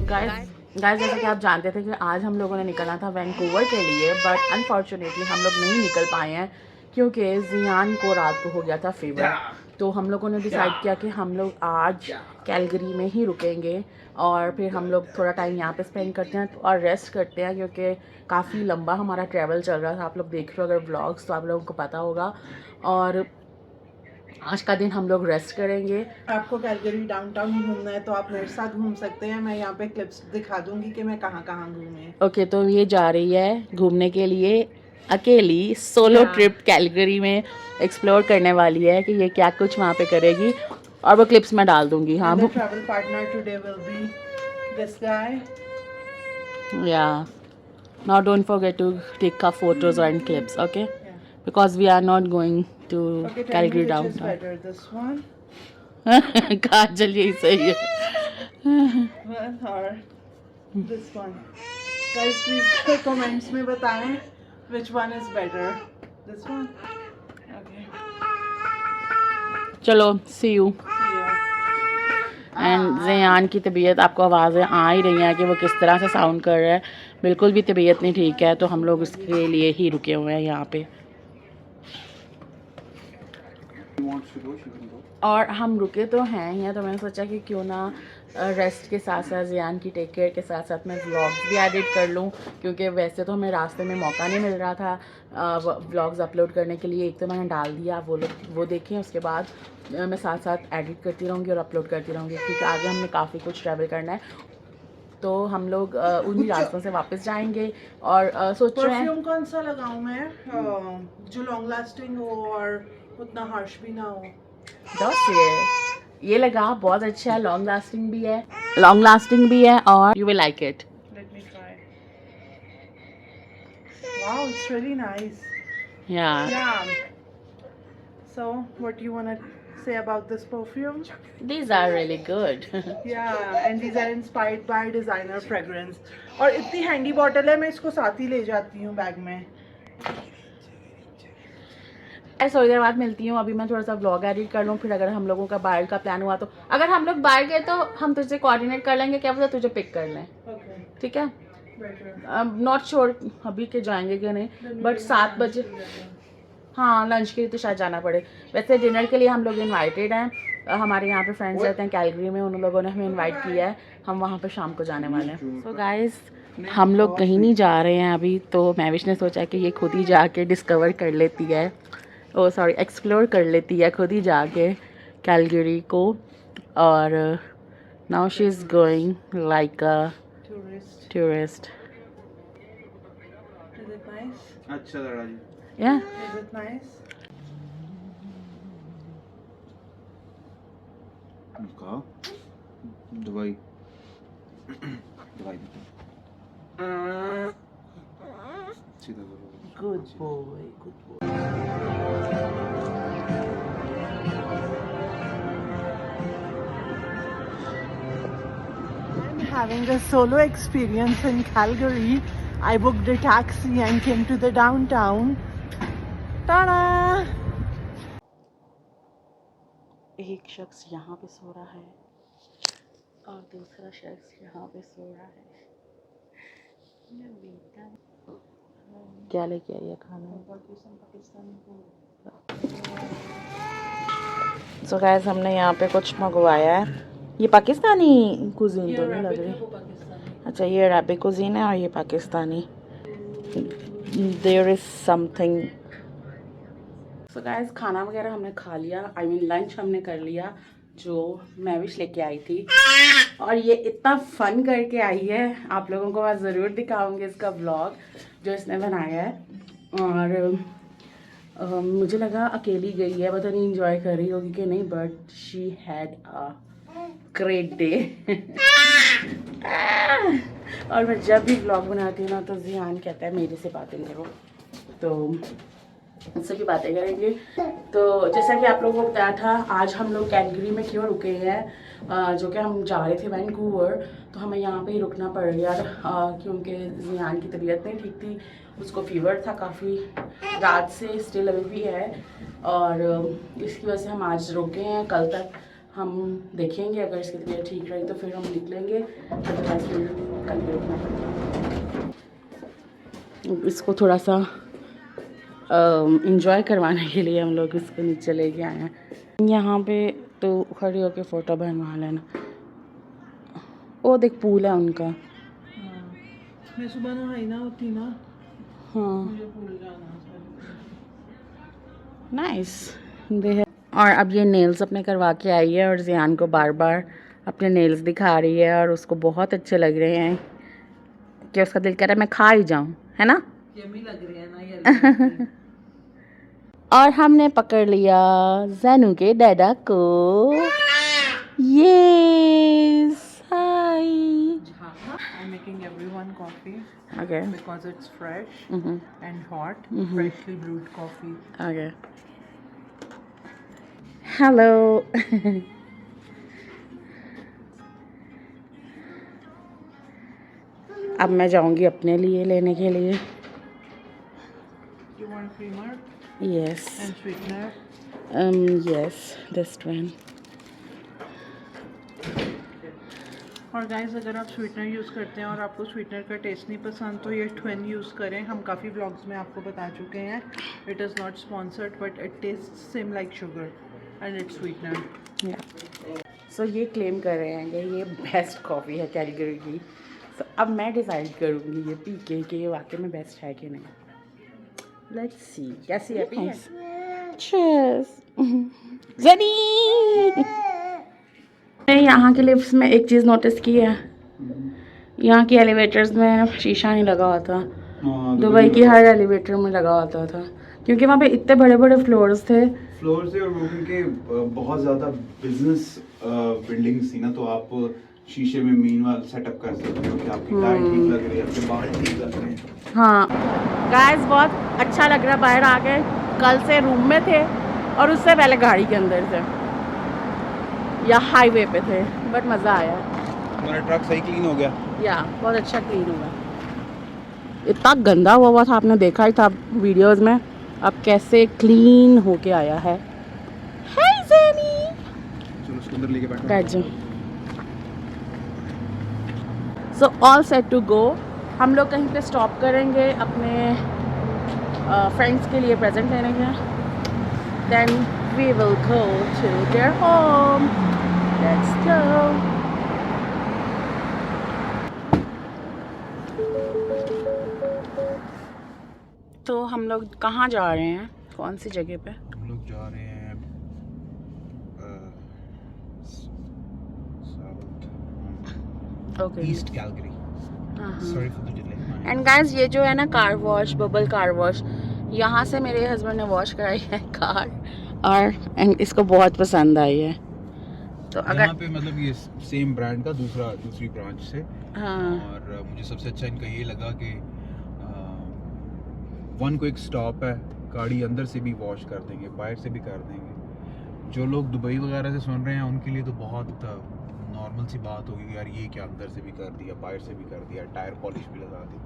Guys जैसा कि आप जानते थे कि आज हम लोगों ने निकलना था वैंकूवर के लिए, बट अनफॉर्चुनेटली हम लोग नहीं निकल पाए हैं क्योंकि जियान को रात को हो गया था फीवर। तो हम लोगों ने डिसाइड किया कि हम लोग आज कैलगरी में ही रुकेंगे और फिर हम लोग थोड़ा टाइम यहाँ पे स्पेंड करते हैं और रेस्ट करते हैं, क्योंकि काफ़ी लंबा हमारा ट्रैवल चल रहा था। आप लोग देख रहे हो अगर व्लॉग्स तो आप लोगों को पता होगा। और आज का दिन हम लोग रेस्ट करेंगे। आपको कैलगरी डाउनटाउन घूमना है तो आप मेरे साथ घूम सकते हैं। मैं यहाँ पे क्लिप्स दिखा दूंगी कि मैं कहाँ कहाँ घूमी। ओके, तो ये जा रही है घूमने के लिए अकेली सोलो ट्रिप कैलगरी में, एक्सप्लोर करने वाली है कि ये क्या कुछ वहाँ पे करेगी और वो क्लिप्स मैं डाल दूंगी। हाँ, travel partner today will be this guy. Yeah now don't forget to take photos and clips, okay, because we are not going to Calgary downtown. Kajal यही सही है। This one. Guys, please comments में बताएं which one is better. This one. Okay. चलो, see you. See you. And Ziyan की तबीयत, आपको आवाज़ें आ ही रही हैं कि वो किस तरह से साउंड कर रहा है। बिल्कुल भी तबीयत नहीं ठीक है, तो हम लोग इसके लिए ही रुके हुए हैं यहाँ पे। और हम रुके तो हैं ही, तो मैंने सोचा कि क्यों ना रेस्ट के साथ साथ ज़ियान की टेक केयर के साथ साथ मैं व्लॉग्स भी एडिट कर लूँ, क्योंकि वैसे तो हमें रास्ते में मौका नहीं मिल रहा था व्लॉग्स अपलोड करने के लिए। एक तो मैंने डाल दिया, वो देखें, उसके बाद मैं साथ साथ एडिट करती रहूँगी और अपलोड करती रहूँगी, क्योंकि आगे हमने काफ़ी कुछ ट्रैवल करना है। तो हम लोग उन्हीं रास्तों से वापस जाएंगे और सोच रहे हैं परफ्यूम कौन सा लगाऊं मैं जो लॉन्ग लास्टिंग हो और उतना हार्श भी ना हो। ये लगा, बहुत अच्छा है, लॉन्ग लास्टिंग भी है और you will like it. Let me try. Wow, it's really nice. Yeah so what you want to say about this perfume? These are really good. Yeah, and these are inspired by designer fragrance. और इतनी handy bottle है, मैं इसको साथ ही ले जाती हूँ bag में। थोड़ी देर बाद मिलती हूँ। अभी मैं थोड़ा सा व्लॉग एडिट कर लूँ, फिर अगर हम लोगों का बाहर का प्लान हुआ तो अगर हम लोग बाहर गए तो हम तुझे कोऑर्डिनेट कर लेंगे, क्या पता तुझे पिक कर लें। ठीक है, नॉट श्योर अभी के जाएंगे कि नहीं, बट 7 बजे। हाँ, लंच के लिए तो शायद जाना पड़े। वैसे डिनर के लिए हम लोग इनवाइटेड हैं। हमारे यहाँ पे फ्रेंड्स रहते हैं कैलगरी में, उन लोगों ने हमें इनवाइट किया है। हम वहाँ पे शाम को जाने वाले हैं। सो गाइस, हम लोग कहीं नहीं जा रहे हैं अभी, तो मैविश ने सोचा कि ये खुद ही जाके डिस्कवर कर लेती है, एक्सप्लोर कर लेती है खुद ही जाके कैलगरी को। और now she is going like a tourist. अच्छा लगा जी। Yeah. Is it nice? दवाई Good boy, good boy. I'm having a solo experience in Calgary. I booked a taxi and came to the downtown. Ta-da! एक शख्स यहाँ पे सो रहा है और दूसरा शख्स यहाँ पे सो रहा है। क्या लेके आई है खाना? सो गाइस, हमने यहाँ पे कुछ मंगवाया है। ये पाकिस्तानी कुजीन तो नहीं लग रही। अच्छा, ये अरबिक कुजीन है और ये Pakistani. There is something. So guys, खाना वगैरह हमने खा लिया, आई मीन लंच हमने कर लिया, जो मैविश लेके आई थी। और ये इतना फन करके आई है, आप लोगों को मैं ज़रूर दिखाऊंगी इसका व्लॉग जो इसने बनाया है। और मुझे लगा अकेली गई है, पता नहीं इंजॉय कर रही होगी कि नहीं, but she had a great day. और मैं जब भी व्लॉग बनाती हूँ ना, तो ज़ियान कहता है मेरे से बातें करो, तो उनसे भी बातें करेंगे। तो जैसा कि आप लोगों को बताया था, आज हम लोग कैलगरी में क्यों रुके हैं, जो कि हम जा रहे थे वैंकूवर, तो हमें यहाँ पे ही रुकना पड़ गया क्योंकि ज़ियान की तबीयत नहीं ठीक थी, उसको फीवर था काफ़ी रात से, स्टिल अभी भी है, और इसकी वजह से हम आज रुके हैं। कल तक हम देखेंगे, अगर इसकी तबीयत ठीक रही तो फिर हम निकलेंगे, अदरवाइज फिर कल भी रुकना पड़ेगा। इसको थोड़ा सा इंजॉय करवाने के लिए हम लोग इसको नीचे लेके आए हैं। यहाँ पे तो खड़ी होके फ़ोटो बनवा लेना। वो देख पूल है उनका। मैं सुबह नहाई ना होती ना, हाँ मुझे पूल जाना नाइस दे है। और अब ये नेल्स अपने करवा के आई है और जियान को बार बार अपने नेल्स दिखा रही है और उसको बहुत अच्छे लग रहे हैं कि उसका दिल कह रहा है मैं खा ही जाऊँ, है ना? यम्मी लग रही है ना ये। और हमने पकड़ लिया ज़ैनू के डैडा को। ये हाय। I'm making everyone coffee okay because it's fresh Mhm. and hot, freshly brewed coffee. Okay hello. अब मैं जाऊंगी अपने लिए लेने के लिए। You want creamer yes and sweetener? Yes this one. और गाइस अगर आप स्वीटनर यूज़ करते हैं और आपको स्वीटनर का टेस्ट नहीं पसंद तो ये ट्विन यूज़ करें। हम काफ़ी व्लॉग्स में आपको बता चुके हैं। It is not sponsored but it test same like sugar and it's sweetener. So ये क्लेम कर रहे हैं कि ये बेस्ट कॉफ़ी है कैलगरी की। So, अब मैं डिसाइड करूँगी ये पी के कि ये वाकई में बेस्ट है कि नहीं। लेट्स सी कैसी है। चीयर्स ज़नी। मैं यहाँ के लिफ्ट्स में एक चीज़ नोटिस की है, यहाँ की एलिवेटर्स में शीशा नहीं लगा हुआ था। दुबई की हर एलिवेटर में लगा होता था क्योंकि वहाँ पे इतने बड़े बड़े फ्लोर्स थे और वो क्योंकि बहुत ज़्यादा बिजनेस बिल्डिंग्स थी ना, तो आप शीशे में मीनवाल सेटअप कर सकते हो कि आपकी टाई ठीक लग रही है, आपके बाल ठीक लग रहे हैं। हाँ गाइस बहुत अच्छा लग रहा है। बाहर आ गए, कल से रूम में थे और उससे पहले गाड़ी के अंदर थे या हाईवे पे थे, बट मज़ा आया। हमारा ट्रक सही क्लीन हो गया। या बहुत अच्छा क्लीन हुआ। इतना गंदा हुआ था, आपने देखा ही था वीडियोस में, अब कैसे क्लीन होके आया है। हाय ज़ैनी, चलो उसको अंदर लेके बैठ जाओ। So all set to go. हम लोग कहीं पे स्टॉप करेंगे अपने फ्रेंड्स के लिए प्रेजेंट लेने के, then we will go to their home. Let's go. तो हम लोग कहाँ जा रहे हैं, कौन सी जगह पे? हम लोग जा रहे हैं okay east Calgary. Sorry for the delay. And guys ये जो है ना car wash, bubble car wash, यहाँ से मेरे हस्बैंड ने वॉश कराई है कार और एंड इसको बहुत पसंद आई है। तो अगर यहाँ पे मतलब ये सेम ब्रांड का दूसरी ब्रांच से। हाँ और मुझे सबसे अच्छा इनका ये लगा कि वन क्विक स्टॉप है, गाड़ी अंदर से भी वॉश कर देंगे, बाहर से भी कर देंगे। जो लोग दुबई वगैरह से सुन रहे हैं उनके लिए तो बहुत नॉर्मल सी बात होगी, यार ये क्या अंदर से भी कर दिया, बाहर से भी कर दिया, टायर पॉलिश भी लगा दी,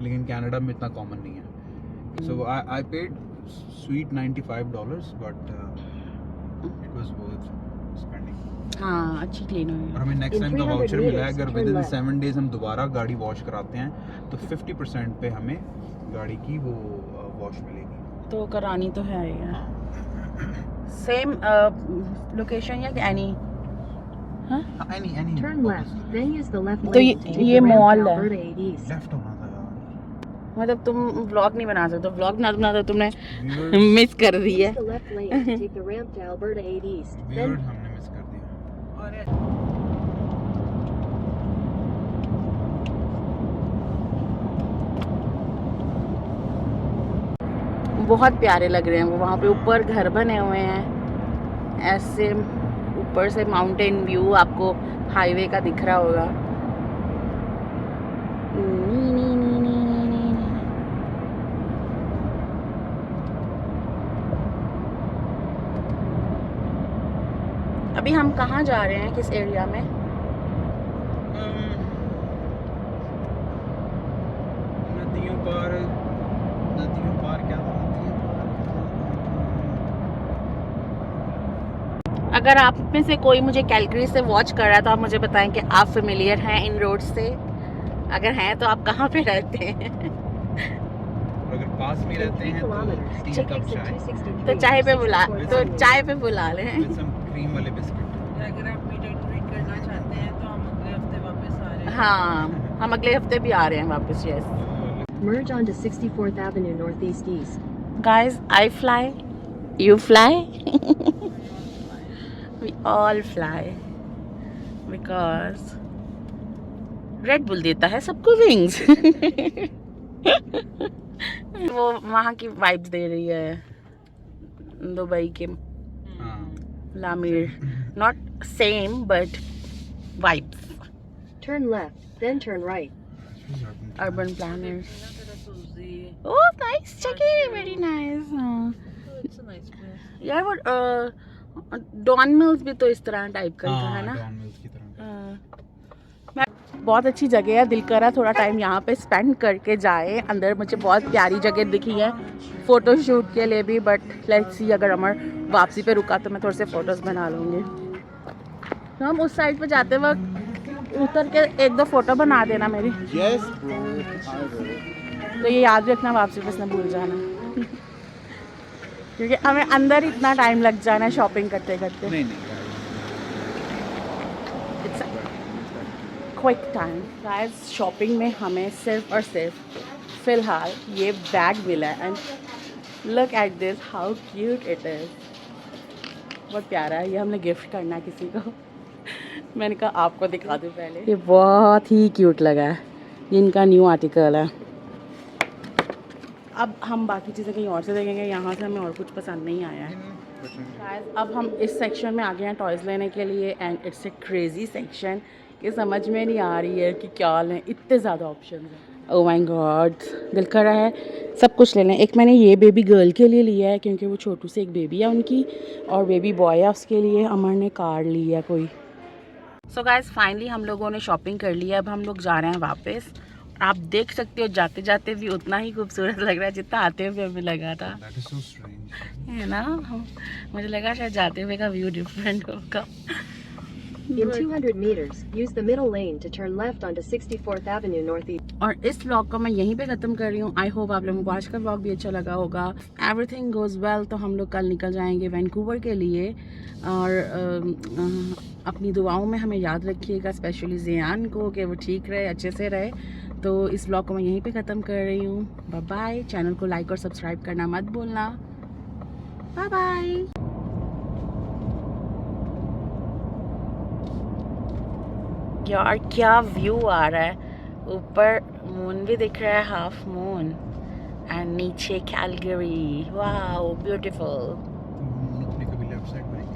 लेकिन कनाडा में इतना कॉमन नहीं है। So I paid sweet $95 but it was worth spending. हाँ अच्छी क्लीन हुई और हमें नेक्स्ट टाइम का वाउचर मिला है, अगर विद इन 7 डेज हम दोबारा गाड़ी वॉश कराते हैं तो 50% पे हमें गाड़ी की वो वॉश मिलेगी। तो करानी तो है ही है। सेम लोकेशन या any? Any Turn left, then use the left तो lane to take ये the ramp मॉल to है। Alberta 8 East. लेफ्ट होना था यार। मतलब तुम व्लॉग नहीं बना सकते, व्लॉग बना तो तुमने Viewers- मिस कर दी है। Use the left lane to take the ramp to Alberta 8 East. Viewers Then हमने मिस कर दिया। और बहुत प्यारे लग रहे हैं वो। वहाँ पे ऊपर घर बने हुए हैं, ऐसे ऊपर से माउंटेन व्यू आपको हाईवे का दिख रहा होगा। अभी हम कहाँ जा रहे हैं, किस एरिया में? नदियों पार क्या था? नदियों पार। अगर आप में से कोई मुझे कैलगरी से वॉच कर रहा है तो आप मुझे बताएं कि आप फेमिलियर हैं इन रोड से। अगर हैं तो आप कहाँ पे रहते हैं? और अगर पास में रहते हैं तो 3 कप चाय तो चाय पे बुला लें। with some cream वाले बिस्किट। अगर आप मीट एंड ग्रीट करना चाहते हैं तो हम अगले हफ्ते वापस आ रहे हैं। हाँ, हम अगले हफ्ते भी आ रहे हैं वापस। Yes Merge onto 64th Avenue Northeast East. guys, I fly, you fly, we all fly because Red Bull देता है सबको wings। वो वहाँ की वाइब्स दे रही है दुबई के हाँ लामीर, not same but vibes। Turn left, then turn right. Urban planners। तेरा सूजी। Oh nice जगह, very nice। हाँ It's a nice place. यार वो डॉन मिल्स भी तो इस तरह टाइप का ही था, है ना? डॉन मिल्स की तरह। बहुत अच्छी जगह है, दिल करा थोड़ा टाइम यहाँ पे स्पेंड करके जाए। अंदर मुझे बहुत प्यारी जगह दिखी है फ़ोटो शूट के लिए भी, बट लेट्स सी अगर अमर वापसी पे रुका तो मैं थोड़े से फ़ोटोज़ बना लूँगी। तो हम उस साइड पे जाते वक्त उतर के 1-2 फ़ोटो बना देना मेरी। Yes bro, I will। तो ये याद रखना, वापसी बस ना भूल जाना। क्योंकि हमें अंदर इतना टाइम लग जाना है शॉपिंग करते करते। नहीं नहीं it's quick time guys. Shopping में हमें सिर्फ और सिर्फ फ़िलहाल ये बैग मिला है and look at this, how cute it is. बहुत प्यारा है, ये हमने गिफ्ट करना है किसी को। मैंने कहा आपको दिखा दूँ पहले। ये बहुत ही क्यूट लगा है, ये इनका न्यू आर्टिकल है। अब हम बाकी चीज़ें कहीं और से देखेंगे, यहाँ से हमें और कुछ पसंद नहीं आया है शायद। अब हम इस सेक्शन में आ गए हैं टॉयज़ लेने के लिए and it's a crazy section कि समझ में नहीं आ रही है कि क्या लें, इतने ज़्यादा ऑप्शन हैं। ओह माय गॉड, दिल कर रहा है सब कुछ ले लें। एक मैंने ये बेबी गर्ल के लिए लिया है क्योंकि वो छोटू से एक बेबी है उनकी, और बेबी बॉय है उसके लिए अमर ने कार ली है कोई। सो गाइस फाइनली हम लोगों ने शॉपिंग कर ली है, अब हम लोग जा रहे हैं वापस। आप देख सकते हो जाते जाते भी उतना ही खूबसूरत लग रहा है जितना आते हुए हमें लगा था, That is so strange। है ना? मुझे लगा शायद जाते हुए का व्यू डिफरेंट होगा। In 200 meters, use the middle lane to turn left onto 64th Avenue Northeast. और इस व्लॉग को मैं यहीं पे ख़त्म कर रही हूँ। आई होप आप लोगों को आज का व्लॉग भी अच्छा लगा होगा। एवरीथिंग गोज़ वेल तो हम लोग कल निकल जाएंगे वैंकूवर के लिए, और अपनी दुआओं में हमें याद रखिएगा, स्पेशली ज़ियान को, कि वो ठीक रहे, अच्छे से रहे। तो इस व्लॉग को मैं यहीं पे ख़त्म कर रही हूँ। Bye bye. चैनल को लाइक और सब्सक्राइब करना मत भूलना। Bye bye. यार क्या व्यू आ रहा है, ऊपर मून भी दिख रहा है, हाफ मून, एंड नीचे कैलगरी। Wow beautiful. अपने कभी लेफ्ट साइड में नहीं